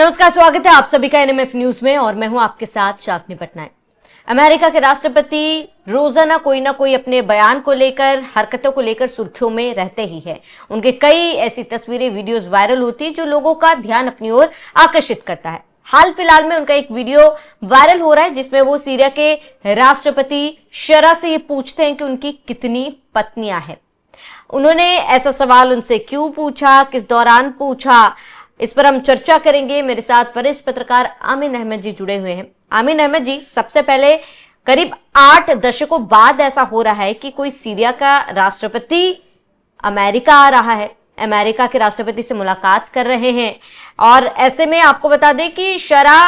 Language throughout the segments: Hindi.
नमस्कार, स्वागत है आप सभी का एनएमएफ न्यूज में और मैं हूं आपके साथ शाफनी पटनायक। अमेरिका के राष्ट्रपति रोजाना कोई ना कोई अपने बयान को लेकर, हरकतों को लेकर सुर्खियों में रहते ही हैं। उनके कई ऐसी तस्वीरें, वीडियोस वायरल होती हैं जो लोगों का ध्यान अपनी ओर आकर्षित करता है। हाल फिलहाल में उनका एक वीडियो वायरल हो रहा है जिसमें वो सीरिया के राष्ट्रपति शरा से ये पूछते हैं कि उनकी कितनी पत्नियां हैं। उन्होंने ऐसा सवाल उनसे क्यों पूछा, किस दौरान पूछा, इस पर हम चर्चा करेंगे। मेरे साथ वरिष्ठ पत्रकार आमिन अहमद जी जुड़े हुए हैं। आमिन अहमद जी, सबसे पहले करीब 8 दशकों बाद ऐसा हो रहा है कि कोई सीरिया का राष्ट्रपति अमेरिका आ रहा है, अमेरिका के राष्ट्रपति से मुलाकात कर रहे हैं। और ऐसे में आपको बता दें कि शरा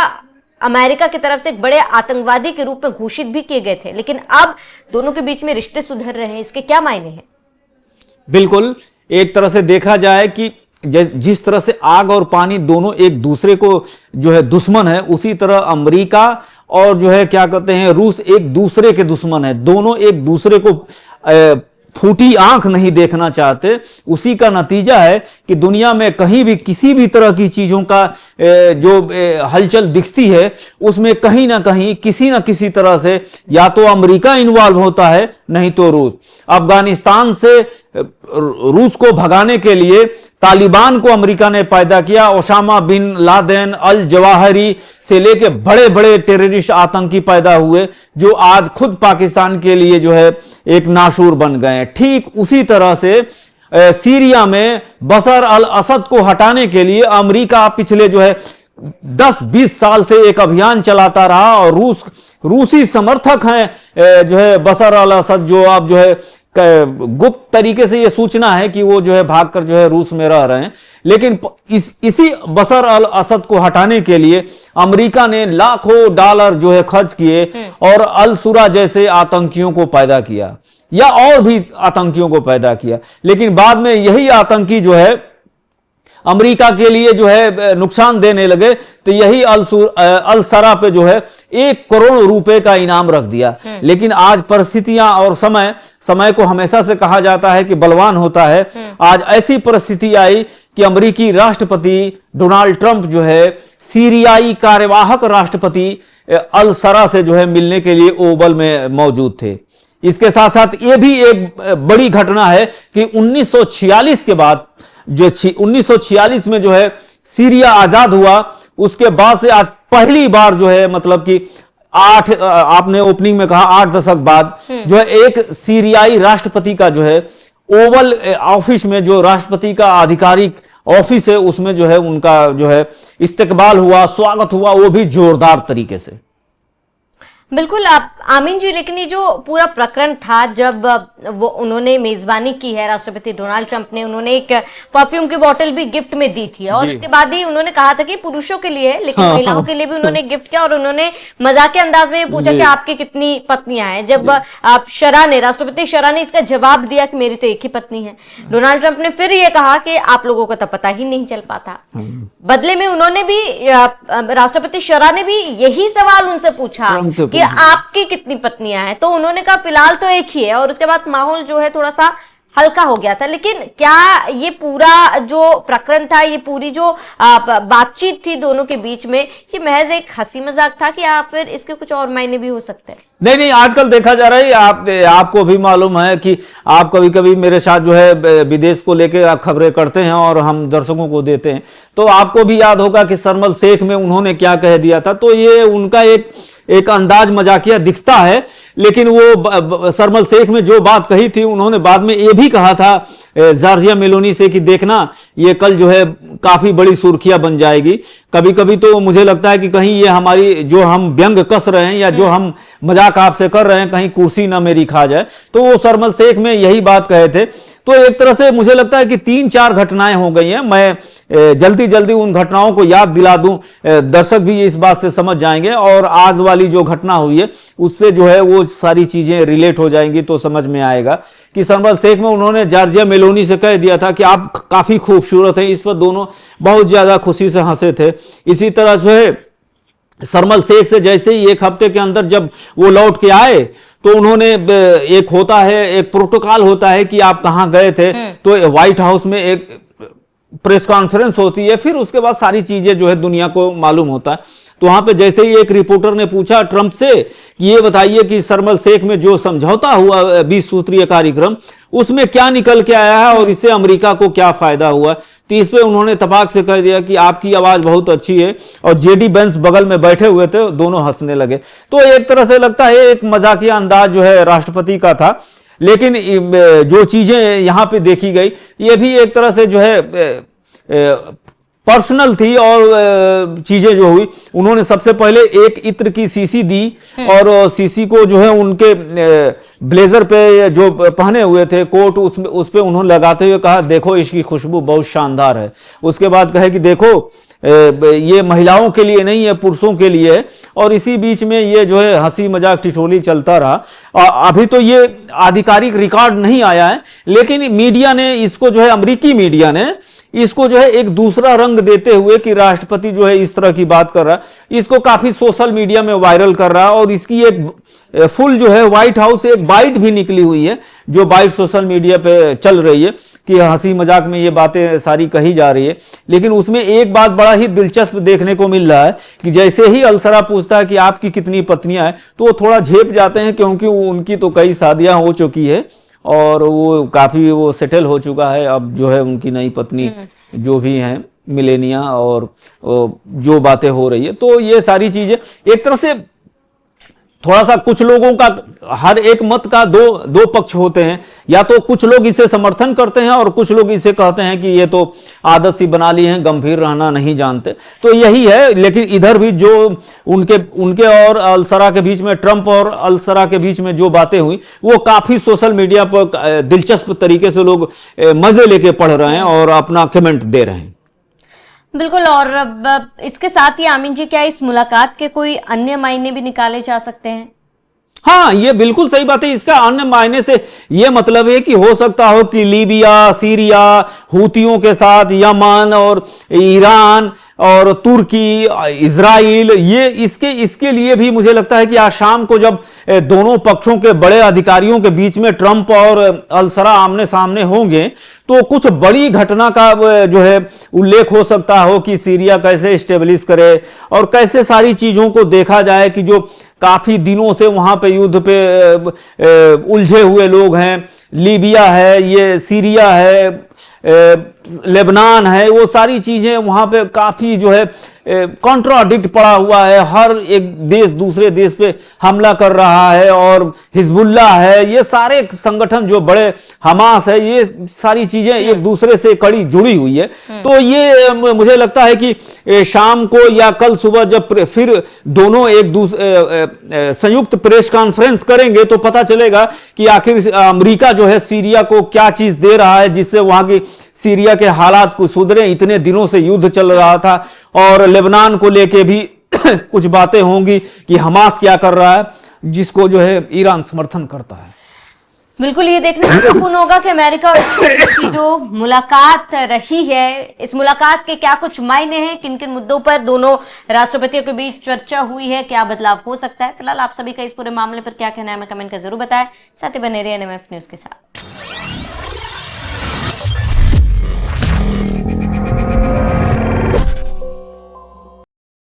अमेरिका की तरफ से एक बड़े आतंकवादी के रूप में घोषित भी किए गए थे, लेकिन अब दोनों के बीच में रिश्ते सुधर रहे हैं। इसके क्या मायने हैं? बिल्कुल, एक तरह से देखा जाए कि जिस तरह से आग और पानी दोनों एक दूसरे को जो है दुश्मन है, उसी तरह अमेरिका और जो है क्या कहते हैं रूस एक दूसरे के दुश्मन है। दोनों एक दूसरे को फूटी आंख नहीं देखना चाहते। उसी का नतीजा है कि दुनिया में कहीं भी किसी भी तरह की चीजों का जो हलचल दिखती है, उसमें कहीं ना कहीं किसी ना किसी तरह से या तो अमेरिका इन्वॉल्व होता है, नहीं तो रूस। अफगानिस्तान से रूस को भगाने के लिए तालिबान को अमेरिका ने पैदा किया। Osama bin Laden, al Zawahiri से लेके बड़े बड़े टेररिस्ट आतंकी पैदा हुए जो आज खुद पाकिस्तान के लिए जो है एक नाशूर बन गए। ठीक उसी तरह से सीरिया में बशर अल असद को हटाने के लिए अमेरिका पिछले जो है 10-20 साल से एक अभियान चलाता रहा और रूसी समर्थक हैं जो है बशर अल असद, जो अब जो है गुप्त तरीके से यह सूचना है कि वो जो है भागकर जो है रूस में रह रहे हैं। लेकिन इसी बशर अल असद को हटाने के लिए अमेरिका ने लाखों डॉलर जो है खर्च किए और अल सुरा जैसे आतंकियों को पैदा किया या और भी आतंकियों को पैदा किया। लेकिन बाद में यही आतंकी जो है अमेरिका के लिए जो है नुकसान देने लगे, तो यही अल सरा पे जो है 1 करोड़ रुपए का इनाम रख दिया। लेकिन आज परिस्थितियां और समय को हमेशा से कहा जाता है कि बलवान होता है। आज ऐसी परिस्थिति आई कि अमेरिकी राष्ट्रपति डोनाल्ड ट्रंप जो है सीरियाई कार्यवाहक राष्ट्रपति अल सरा से जो है मिलने के लिए ओवल में मौजूद थे। इसके साथ साथ यह भी एक बड़ी घटना है कि 1946 के बाद जो 1946 में जो है सीरिया आजाद हुआ, उसके बाद से आज पहली बार जो है मतलब कि आपने ओपनिंग में कहा 8 दशक बाद जो है एक सीरियाई राष्ट्रपति का जो है ओवल ऑफिस में, जो राष्ट्रपति का आधिकारिक ऑफिस है, उसमें जो है उनका जो है इस्तकबाल हुआ, स्वागत हुआ, वो भी जोरदार तरीके से। बिल्कुल आप आमीन जी, लेकिन ये जो पूरा प्रकरण था जब वो उन्होंने मेजबानी की है, राष्ट्रपति डोनाल्ड ट्रंप ने, उन्होंने एक परफ्यूम की बोतल भी गिफ्ट में दी थी और उसके बाद ही उन्होंने कहा था कि पुरुषों के लिए है, लेकिन महिलाओं के लिए भी उन्होंने गिफ्ट किया और उन्होंने मजाक के अंदाज में ये पूछा कि आपकी कितनी पत्नियां हैं। जब आप राष्ट्रपति शरा ने इसका जवाब दिया कि मेरी तो एक ही पत्नी है, डोनाल्ड ट्रंप ने फिर ये कहा कि आप लोगों को तो पता ही नहीं चल पाता। बदले में उन्होंने भी, राष्ट्रपति शरा ने भी यही सवाल उनसे पूछा कि आपकी कितनी पत्नियां हैं, तो उन्होंने कहा फिलहाल तो एक ही है और उसके बाद माहौल जो है थोड़ा सा हल्का हो गया था। लेकिन क्या ये पूरा जो प्रकरण था, ये पूरी जो बातचीत थी दोनों के बीच में, ये महज एक हंसी मजाक था कि या फिर इसके कुछ और मायने भी हो सकते हैं? नहीं, आजकल देखा जा रहा है, आपको भी मालूम है कि आप कभी कभी मेरे साथ जो है विदेश को लेकर खबरें करते हैं और हम दर्शकों को देते हैं, तो आपको भी याद होगा कि शर्म शेख में उन्होंने क्या कह दिया था। तो ये उनका एक अंदाज मजाकिया दिखता है, लेकिन वो शर्म शेख में जो बात कही थी, उन्होंने बाद में ये भी कहा था जॉर्जिया मेलोनी से कि देखना ये कल जो है काफी बड़ी सुर्खियां बन जाएगी। कभी कभी तो मुझे लगता है कि कहीं ये हमारी जो हम व्यंग कस रहे हैं या जो हम मजाक आपसे कर रहे हैं, कहीं कुर्सी ना मेरी खा जाए। तो वो शर्म शेख में यही बात कहे थे। तो एक तरह से मुझे लगता है कि 3-4 घटनाएं हो गई हैं। मैं जल्दी उन घटनाओं को याद दिला दूं, दर्शक भी इस बात से समझ जाएंगे और आज वाली जो घटना हुई है उससे जो है वो सारी चीजें रिलेट हो जाएंगी, तो समझ में आएगा कि शर्म शेख में उन्होंने जॉर्जिया मेलोनी से कह दिया था कि आप काफी खूबसूरत हैं। इस पर दोनों बहुत ज्यादा खुशी से हंसे थे। इसी तरह जो है शर्म शेख से जैसे ही 1 हफ्ते के अंदर जब वो लौट के आए, तो उन्होंने एक होता है, एक प्रोटोकॉल होता है कि आप कहां गए थे, तो व्हाइट हाउस में एक प्रेस कॉन्फ्रेंस होती है, फिर उसके बाद सारी चीजें जो है दुनिया को मालूम होता है। तो वहां पे जैसे ही एक रिपोर्टर ने पूछा ट्रंप से कि ये बताइए कि शर्म एल शेख में जो समझौता हुआ 20 सूत्रीय कार्यक्रम, उसमें क्या निकल के आया है और इससे अमेरिका को क्या फायदा हुआ, तो इस पे उन्होंने तपाक से कह दिया कि आपकी आवाज बहुत अच्छी है, और जेडी बेंस बगल में बैठे हुए थे, दोनों हंसने लगे। तो एक तरह से लगता है एक मजाकिया अंदाज जो है राष्ट्रपति का था, लेकिन जो चीजें यहां पे देखी गई ये भी एक तरह से जो है पर्सनल थी। और चीजें जो हुई, उन्होंने सबसे पहले एक इत्र की शीशी दी, और शीशी को जो है उनके ब्लेजर पे जो पहने हुए थे कोट, उस पे उन्होंने लगाते हुए कहा देखो इसकी खुशबू बहुत शानदार है। उसके बाद कहे कि देखो ये महिलाओं के लिए नहीं है, पुरुषों के लिए है। और इसी बीच में ये जो है हंसी मजाक ठिठोली चलता रहा। अभी तो ये आधिकारिक रिकॉर्ड नहीं आया है, लेकिन मीडिया ने इसको जो है, अमेरिकी मीडिया ने इसको जो है एक दूसरा रंग देते हुए कि राष्ट्रपति जो है इस तरह की बात कर रहा है, इसको काफी सोशल मीडिया में वायरल कर रहा है। और इसकी एक फुल जो है व्हाइट हाउस से एक बाइट भी निकली हुई है, जो बाइट सोशल मीडिया पे चल रही है कि हंसी मजाक में ये बातें सारी कही जा रही है। लेकिन उसमें एक बात बड़ा ही दिलचस्प देखने को मिल रहा है कि जैसे ही अलसरा पूछता है कि आपकी कितनी पत्नियां हैं, तो वो थोड़ा झेप जाते हैं, क्योंकि उनकी तो कई शादियां हो चुकी है और वो काफी वो सेटल हो चुका है। अब जो है उनकी नई पत्नी जो भी है मिलेनिया, और जो बातें हो रही है, तो ये सारी चीजें एक तरह से थोड़ा सा, कुछ लोगों का हर एक मत का दो पक्ष होते हैं। या तो कुछ लोग इसे समर्थन करते हैं और कुछ लोग इसे कहते हैं कि ये तो आदत सी बना ली है, गंभीर रहना नहीं जानते। तो यही है। लेकिन इधर भी जो उनके और अलसरा के बीच में, ट्रंप और अलसरा के बीच में जो बातें हुई, वो काफी सोशल मीडिया पर दिलचस्प तरीके से लोग मजे लेके पढ़ रहे हैं और अपना कमेंट दे रहे हैं। बिल्कुल। और अब इसके साथ ही आमीन जी, क्या इस मुलाकात के कोई अन्य मायने भी निकाले जा सकते हैं? हाँ, ये बिल्कुल सही बात है। इसका अन्य मायने से ये मतलब है कि हो सकता हो कि लीबिया, सीरिया, हूतियों के साथ यमन और ईरान और तुर्की, इजराइल, ये इसके लिए भी मुझे लगता है कि आज शाम को जब दोनों पक्षों के बड़े अधिकारियों के बीच में ट्रंप और अलसरा आमने सामने होंगे, तो कुछ बड़ी घटना का जो है उल्लेख हो सकता हो कि सीरिया कैसे स्टेब्लिश करे और कैसे सारी चीजों को देखा जाए कि जो काफी दिनों से वहां पे युद्ध पे उलझे हुए लोग हैं, लीबिया है, ये सीरिया है, लेबनान है, वो सारी चीजें वहां पे काफी जो है कॉन्ट्राडिक्ट पड़ा हुआ है। हर एक देश दूसरे देश पे हमला कर रहा है, और हिजबुल्ला है, ये सारे संगठन जो बड़े, हमास है, ये सारी चीजें एक दूसरे से कड़ी जुड़ी हुई है। तो ये मुझे लगता है कि शाम को या कल सुबह जब फिर दोनों एक दूसरे संयुक्त प्रेस कॉन्फ्रेंस करेंगे, तो पता चलेगा कि आखिर अमेरिका जो है सीरिया को क्या चीज दे रहा है, जिससे वहां की सीरिया के हालात को सुधरे। इतने दिनों से युद्ध चल रहा था, और लेबनान को लेके भी कुछ बातें होंगी कि हमास क्या कर रहा है, जिसको जो है ईरान समर्थन करता है। बिल्कुल, ये देखना महत्वपूर्ण होगा कि अमेरिका और इसराइल की जो मुलाकात रही है, इस मुलाकात के क्या कुछ मायने हैं, किन किन मुद्दों पर दोनों राष्ट्रपतियों के बीच चर्चा हुई है, क्या बदलाव हो सकता है। फिलहाल आप सभी का इस पूरे मामले पर क्या कहना है, हमें कमेंट कर जरूर बताएं। साथ ही बने रहिए एनएमएफ न्यूज के साथ।